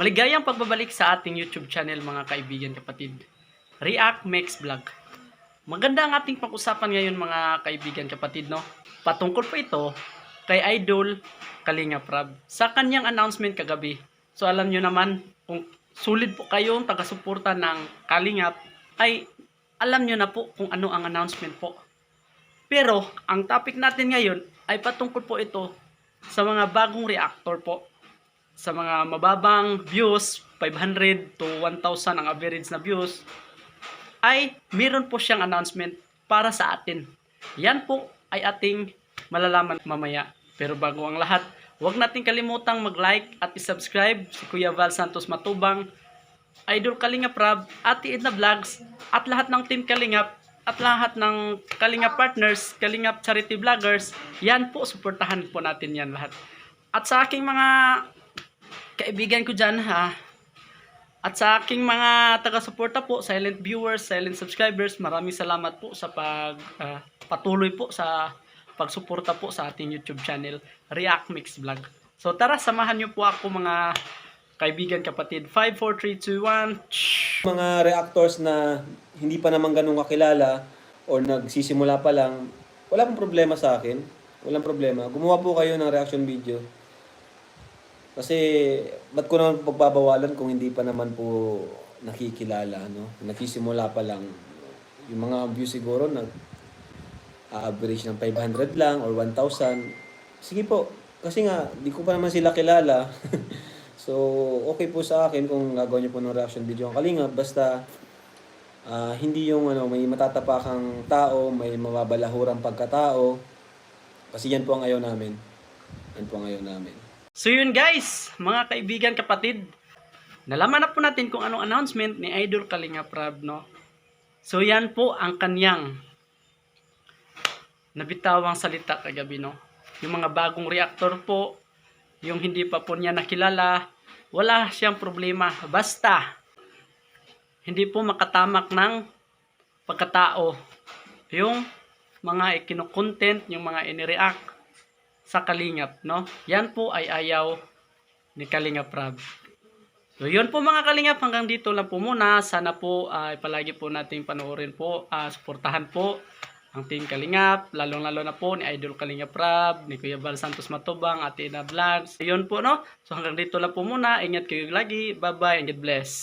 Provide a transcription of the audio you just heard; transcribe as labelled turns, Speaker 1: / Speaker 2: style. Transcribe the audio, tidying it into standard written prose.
Speaker 1: Maligayang pagbabalik sa ating YouTube channel mga kaibigan kapatid. React Mix Vlog. Maganda ang ating pag-usapan ngayon mga kaibigan kapatid, no? Patungkol po ito kay Idol Kalinga Prab sa kanyang announcement kagabi. So alam nyo naman, kung sulit po kayong taga-suporta ng Kalingap, ay alam nyo na po kung ano ang announcement po. Pero ang topic natin ngayon ay patungkol po ito sa mga bagong reactor po. Sa mga mababang views, 500 to 1,000 ang average na views, ay meron po siyang announcement para sa atin. Yan po ay ating malalaman mamaya. Pero bago ang lahat, huwag natin kalimutang mag-like at i-subscribe si Kuya Val Santos Matubang, Idol Kalinga Prab, Ate Edna Vlogs, at lahat ng Team Kalingap, at lahat ng Kalingap Partners, Kalingap Charity Vloggers. Yan po, suportahan po natin yan lahat. At sa aking mga kaibigan ko dyan at sa aking mga taga-suporta po, silent viewers, silent subscribers, maraming salamat po sa patuloy po sa pagsuporta po sa ating YouTube channel, React Mix Vlog. So tara, samahan nyo po ako mga kaibigan kapatid. 5, 4, 3, 2, 1.
Speaker 2: Mga reactors na hindi pa naman ganun kakilala o nagsisimula pa lang, wala pong problema sa akin. Walang problema. Gumawa po kayo ng reaction video. Kasi, ba't ko naman pagbabawalan kung hindi pa naman po nakikilala, no? Nagsisimula pa lang. Yung mga views siguro, average ng 500 lang or 1,000. Sige po. Kasi nga, di ko pa naman sila kilala. So, okay po sa akin kung gagawin niyo po ng reaction video ang Kalingap. Basta, hindi yung may matatapakang tao, may mababalahurang pagkatao. Kasi yan po ang ayaw namin. Yan po ang ayaw namin.
Speaker 1: So yun guys, mga kaibigan kapatid, nalaman na po natin kung anong announcement ni Idol Kalinga Prab, no? So yan po ang kanyang nabitawang salita kagabi, no? Yung mga bagong reactor po, yung hindi pa po niya nakilala, wala siyang problema. Basta, hindi po makatamak ng pagkatao. Yung mga ikino-content, yung mga inireact sa Kalingap, no? Yan po ay ayaw ni Kalinga Prab. So yun po mga Kalingap, hanggang dito lang po muna. Sana po ay palagi po nating panoorin po, suportahan po ang Team Kalingap, lalong-lalo na po ni Idol Kalinga Prab, ni Kuya Val Santos Matubang, Ate Edna Vlogs. Yun po, no? So hanggang dito lang po muna. Ingat kayo lagi. Bye-bye and God bless.